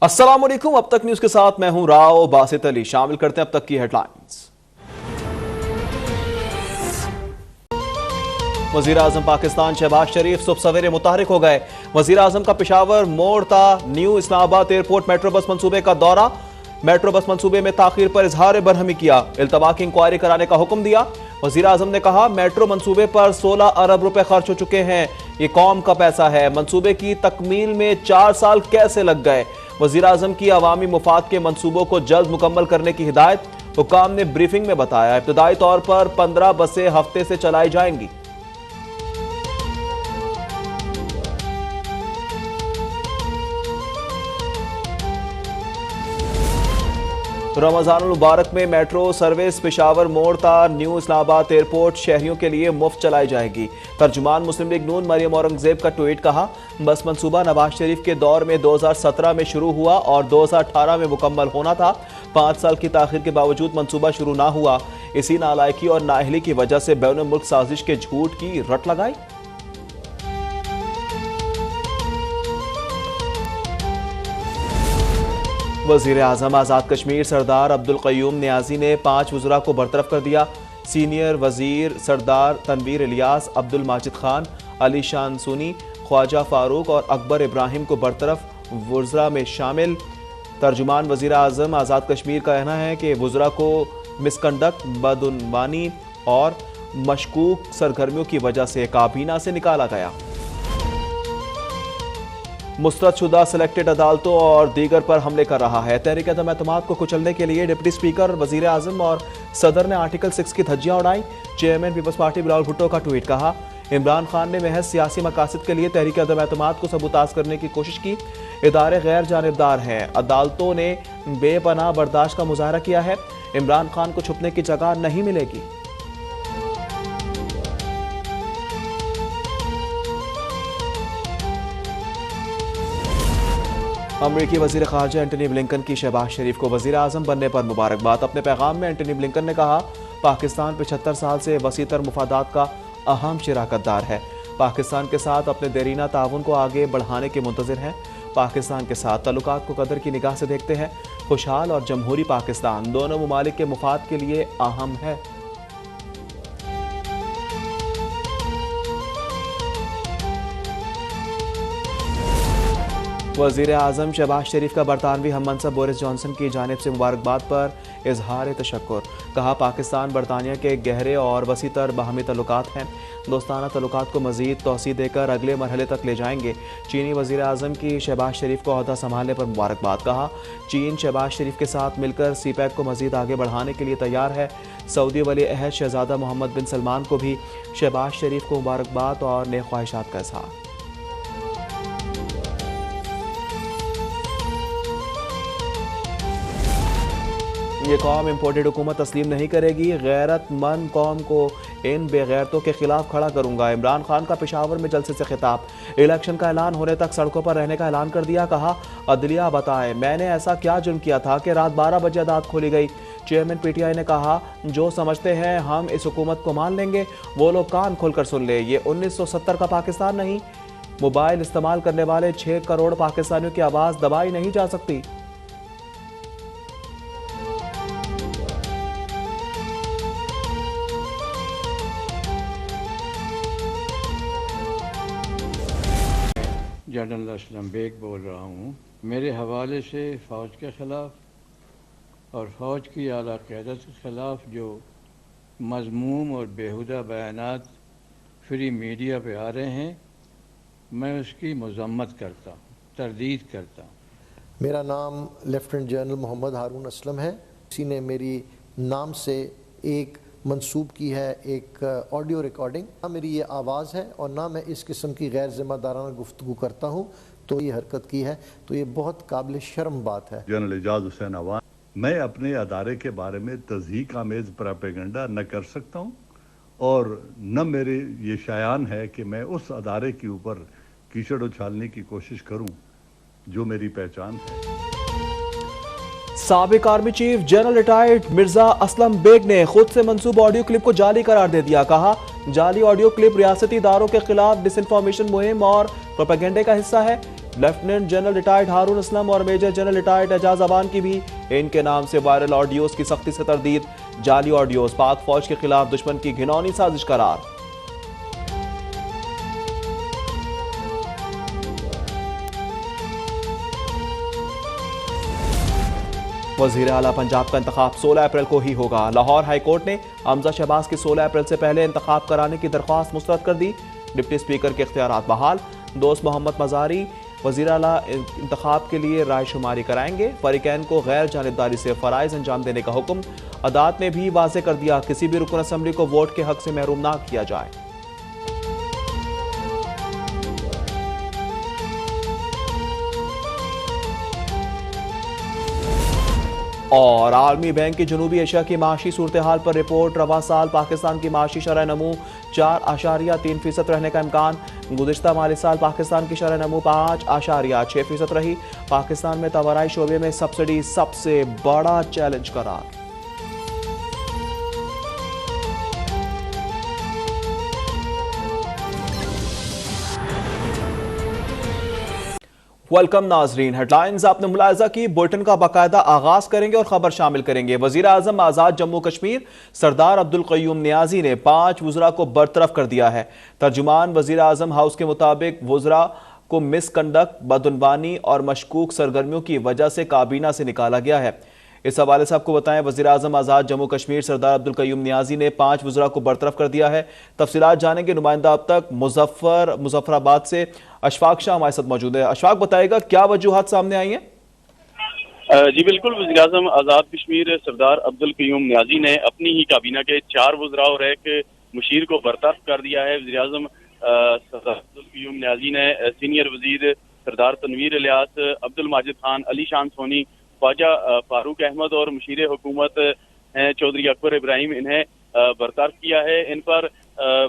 अस्सलाम वालेकुम। अब तक न्यूज के साथ मैं हूं राव बासित अली। शामिल करते हैं अब तक की हेडलाइंस। वजीर आजम पाकिस्तान शहबाज शरीफ सुबह सवेरे मुतहरिक हो गए। वजीर आजम का पेशावर मोड़ था new Islamabad airport metro bus मंसूबे का दौरा। मेट्रो बस मंसूबे में ताखीर पर इजहार बरहमी किया। इल्तवा की इंक्वायरी कराने का हुक्म दिया। वजीर आजम ने कहा मेट्रो मंसूबे पर 16 अरब रुपए खर्च हो चुके हैं। ये कौम का पैसा है। मंसूबे की तकमील में 4 साल कैसे लग गए। वजीर आजम की अवामी मुफाद के मंसूबों को जल्द मुकम्मल करने की हिदायत। हुक्काम ने ब्रीफिंग में बताया इब्तदाई तौर पर 15 बसें हफ्ते से चलाई जाएंगी। रमजानुल मुबारक में मेट्रो सर्विस पेशावर मोड़ ता न्यू इस्लामाबाद एयरपोर्ट शहरियों के लिए मुफ्त चलाई जाएगी। तर्जुमान मुस्लिम लीग नून मरियम औरंगजेब का ट्वीट। कहा बस मंसूबा नवाज शरीफ के दौर में 2017 में शुरू हुआ और 2018 में मुकम्मल होना था। 5 साल की ताखीर के बावजूद मंसूबा शुरू ना हुआ। इसी नालायकी और नाअहली की वजह से बैनुल मुल्क साजिश के झूठ की रट लगाई। वजीर आजम आज़ाद कश्मीर सरदार अब्दुल क़य्यूम नियाज़ी ने 5 वज़रा को बरतरफ कर दिया। सीनियर वजीर सरदार तनवीर इलियास, अब्दुल माजिद खान, अली शान सुनी, ख्वाजा फारूक और अकबर इब्राहिम को बरतरफ वज़रा में शामिल। तर्जुमान वजीर आजम आज़ाद कश्मीर का कहना है कि वज़रा को मिसकंडक्ट, बदउनवानी और मशकूक सरगर्मियों की वजह से काबीना से निकाला गया। मुस्तरदशुदा सिलेक्टेड अदालतों और दीगर पर हमले कर रहा है। तहरीक अदम एतमाद को कुचलने के लिए डिप्टी स्पीकर, वजीर आजम और सदर ने आर्टिकल 6 की धज्जियां उड़ाई। Chairman people's party Bilawal Bhutto का ट्वीट। कहा इमरान खान ने महज सियासी मकासद के लिए तहरीक अदम एतमाद को सबूताज करने की कोशिश की। इदारे गैर जानिबदार हैं। अदालतों ने बेपनाह बर्दाश्त का मुजाहरा किया है। इमरान खान को छुपने की जगह नहीं मिलेगी। अमरीकी वजीर खारजा एंटनी ब्लिंकन की शहबाज शरीफ को वजीर आजम बनने पर मुबारकबाद। अपने पैगाम में एंटनी ब्लिंकन ने कहा पाकिस्तान 75 साल से वसीतर मुफादात का अहम शराकतदार है। पाकिस्तान के साथ अपने देरीना ताउन को आगे बढ़ाने के मुंतज़िर हैं। पाकिस्तान के साथ ताल्लुकात को कदर की निगाह से देखते हैं। खुशहाल और जमहूरी पाकिस्तान दोनों ममालिक के मुफाद के लिए अहम है। वज़ीर आज़म शहबाज शरीफ का बरतानवी हममनसब बोरिस जॉनसन की जानिब से मुबारकबाद पर इजहार तशक्कुर। कहा पाकिस्तान बरतानिया के गहरे और वसीतर बाहमी तल्लुकात हैं। दोस्ताना तल्लुकात को मज़ीद तौसी देकर अगले मरहले तक ले जाएंगे। चीनी वज़ीर आज़म की शहबाज शरीफ को ओहदा संभालने पर मुबारकबाद। कहा चीन शहबाज शरीफ के साथ मिलकर सीपैक को मज़ीद आगे बढ़ाने के लिए तैयार है। सऊदी वली अहद शहज़ादा मोहम्मद बिन सलमान को भी शहबाज शरीफ को मुबारकबाद और नेक ख्वाहिशात का इज़हार। ये कौम इम्पोर्टेड हुकूमत तस्लीम नहीं करेगी। गैरतमंद कौम को इन बेगैरतों के खिलाफ खड़ा करूंगा। इमरान खान का पेशावर में जलसे से खिताब। इलेक्शन का ऐलान होने तक सड़कों पर रहने का ऐलान कर दिया। कहा अदलिया बताए मैंने ऐसा क्या जुर्म किया था कि रात 12 बजे अदालत खोली गई। चेयरमैन PTI ने कहा जो समझते हैं हम इस हुकूमत को मान लेंगे वो लोग कान खोलकर सुन ले। ये 1970 का पाकिस्तान नहीं। मोबाइल इस्तेमाल करने वाले 6 करोड़ पाकिस्तानियों की आवाज़ दबाई नहीं जा सकती। जनरल असलम बेग बोल रहा हूँ। मेरे हवाले से फ़ौज के ख़िलाफ़ और फ़ौज की आला क़यादत के ख़िलाफ़ जो मज़मूम और बेहुदा बयानात फ्री मीडिया पे आ रहे हैं मैं उसकी मज़म्मत करता हूँ, तरदीद करता हूँ। मेरा नाम लेफ्टिनेंट जनरल मोहम्मद हारून असलम है। किसी ने मेरी नाम से एक मंसूब की है एक ऑडियो रिकॉर्डिंग। ना मेरी ये आवाज़ है और ना मैं इस किस्म की गैर ज़िम्मेदाराना गुफ्तगू करता हूँ तो ये हरकत की है तो ये बहुत काबिल शर्म बात है। जनरल एजाज हुसैन अवान, मैं अपने अदारे के बारे में तज़हीक आमेज़ प्रोपेगेंडा न कर सकता हूँ और न मेरे ये शायान है कि मैं उस अदारे के ऊपर कीचड़ उछालने की कोशिश करूँ जो मेरी पहचान है। साबिक army chief general retired Mirza Aslam Beg ने खुद से मंसूब ऑडियो क्लिप को जाली करार दे दिया। कहा जाली ऑडियो क्लिप रियासती इदारों के खिलाफ डिसइंफॉर्मेशन मुहिम और प्रोपेगेंडे का हिस्सा है। Lieutenant general retired Haroon Aslam और major general retired Ejaz Awan की भी इनके नाम से वायरल ऑडियोज की सख्ती से तरदीद। जाली ऑडियोज पाक फौज के खिलाफ दुश्मन की घिनौनी साजिश करार। वजीर आला पंजाब का इंतखाब 16 अप्रैल को ही होगा। लाहौर हाईकोर्ट ने हमजा शहबाज की 16 अप्रैल से पहले इंतखाब कराने की दरख्वास्त मुस्तरद कर दी। डिप्टी स्पीकर के इख्तियारात बहाल। दोस्त मोहम्मद मजारी वजीर आला इंतखाब के लिए राय शुमारी कराएंगे। फरीकैन को गैर जानिबदारी से फ़राइज़ अंजाम देने का हुक्म। अदालत ने भी वाज़ेह कर दिया किसी भी रुकन असम्बली को वोट के हक से महरूम ना किया जाए। और आलमी बैंक की जनूबी एशिया की माशी सूरत हाल पर रिपोर्ट। रवा साल पाकिस्तान की माशी शरह नमू 4.3% रहने का इम्कान। गुज़िश्ता माली साल पाकिस्तान की शरह नमू 5.6% रही। पाकिस्तान में तवाराई शोबे में सब्सिडी सबसे बड़ा चैलेंज करार। वेलकम नाजरीन, हेडलाइंस आपने मुलाहिजा की। बुलेटिन का बाकायदा आगाज करेंगे और खबर शामिल करेंगे। वजीर आजम आजाद जम्मू कश्मीर सरदार अब्दुल कय्यूम नियाजी ने 5 वुज़रा को बरतरफ कर दिया है। तर्जुमान वजीर आजम हाउस के मुताबिक वुज़रा को मिसकंडक्ट, बदउनवानी और मशकूक सरगर्मियों की वजह से काबीना से निकाला गया है। इस हवाले से आपको बताएं, वज़ीर आज़म आज़ाद जम्मू कश्मीर सरदार अब्दुल कय्यूम नियाजी ने 5 वुज़रा को बरतरफ कर दिया है। तफसीलात जानेंगे नुमाइंदा अब तक मुजफ्फराबाद से अशफाक शाह हमारे साथ मौजूद है। अशफाक, बताएगा क्या वजूहात सामने आई हैं? जी बिल्कुल, वज़ीर आज़म आज़ाद कश्मीर सरदार अब्दुल कय्यूम नियाजी ने अपनी ही काबीना के 4 वुज़रा और एक मुशीर को बरतरफ कर दिया है। वज़ीर आज़म सरदार अब्दुल कय्यूम नियाजी ने सीनियर वज़ीर सरदार तनवीर इलियास, अब्दुल माजिद खान, अली शान सोनी, ख्वाजा फारूक अहमद और मुशीर हुकूमत हैं चौधरी अकबर इब्राहिम, इन्हें बरतरफ किया है। इन पर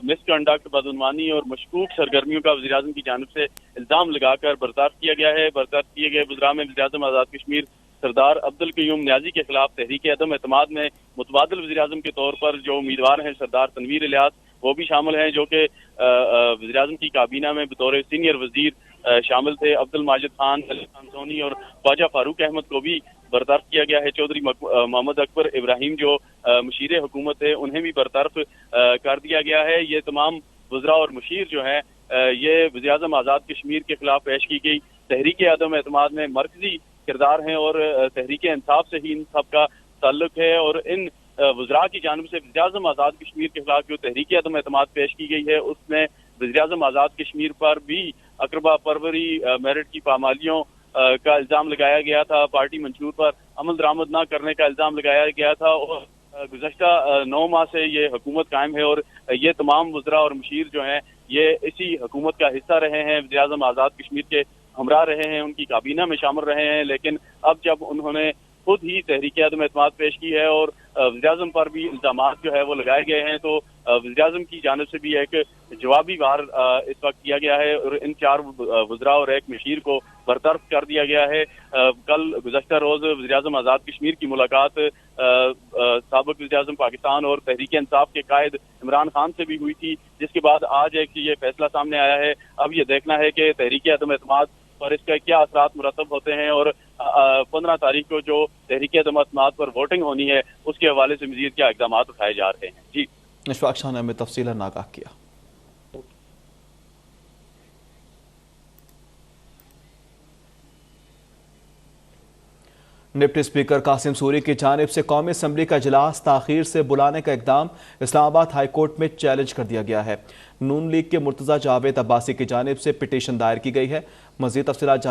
मिसकंडक्ट, बदउनवानी और मशकूक सरगर्मियों का वज़ीर आज़म की जानिब से इल्ज़ाम लगाकर बरतरफ किया गया है। बरतरफ किए गए वज़रा में वज़ीर आज़म आज़ाद कश्मीर सरदार अब्दुल कय्यूम नियाजी के खिलाफ तहरीक अदम एतमाद में मुतबादिल वज़ीर आज़म के तौर पर जो उम्मीदवार हैं सरदार तनवीर इलियास, वो भी शामिल हैं, जो कि वज़ीर आज़म की काबीना में बतौर सीनियर वज़ीर शामिल थे। अब्दुल माजिद खान, अली खान सोनी और ख्वाजा फारूक अहमद को भी बरतरफ किया गया है। चौधरी मोहम्मद अकबर इब्राहिम जो मुशीर हुकूमत है, उन्हें भी बरतरफ कर दिया गया है। ये तमाम वज़रा और मुशीर जो है ये वज़ीर आज़म आज़ाद कश्मीर के खिलाफ पेश की गई तहरीक अदम एतमाद में मरकजी किरदार हैं और तहरीक इंसाफ से ही इन सब का ताल्लुक है। और इन वज़रा की जानिब से वज़ीर आज़म आज़ाद कश्मीर के खिलाफ जो तहरीक अदम एतमाद पेश की गई है, उसमें वज़ीर आज़म आज़ाद कश्मीर पर भी अकरबा परवरी मेरिट की पामालियों का इल्ज़ाम लगाया गया था। पार्टी मंशूर पर अमल दरामद न करने का इल्ज़ाम लगाया गया था और गुज़श्ता 9 माह से ये हुकूमत कायम है और ये तमाम वज़रा और मुशीर जो हैं ये इसी हुकूमत का हिस्सा रहे हैं, वज़ीर आज़म आज़ाद कश्मीर के हमरा रहे हैं, उनकी काबीना में शामिल रहे हैं। लेकिन अब जब उन्होंने खुद ही तहरीक अदम एतमाद पेश की है और वज़ीर आज़म पर भी इल्ज़ामात जो है वो लगाए गए हैं, तो वज़ीर आज़म की जानिब से भी एक जवाबी वार इस वक्त किया गया है और इन 4 वज़रा और एक मुशीर को बरतरफ कर दिया गया है। कल गुज़श्ता रोज़ वज़ीर आज़म आज़ाद कश्मीर की मुलाकात साबिक़ वज़ीर आज़म पाकिस्तान और तहरीक इंसाफ के कायद इमरान खान से भी हुई थी, जिसके बाद आज एक ये फैसला सामने आया है। अब ये देखना है कि तहरीक अदम एतमाद पर इसका क्या असरात मुरतब होते हैं और 15 तारीख को जो तहरीक अदम एतमाद पर वोटिंग होनी है, उसके हवाले से मज़ीद क्या इक़दाम उठाए जा रहे हैं। जी अशफाक शाह ने हमें तफसीलन आगाह किया। डिप्टी स्पीकर कासिम सूरी की जानिब से कौमी असम्बली का इजलास ताखीर से बुलाने का इकदाम इस्लामाबाद हाई कोर्ट में चैलेंज कर दिया गया है। नून लीग के मुर्तज़ा जावेद अब्बासी की जानिब से पिटीशन दायर की गई है। मज़ीद तफसीलात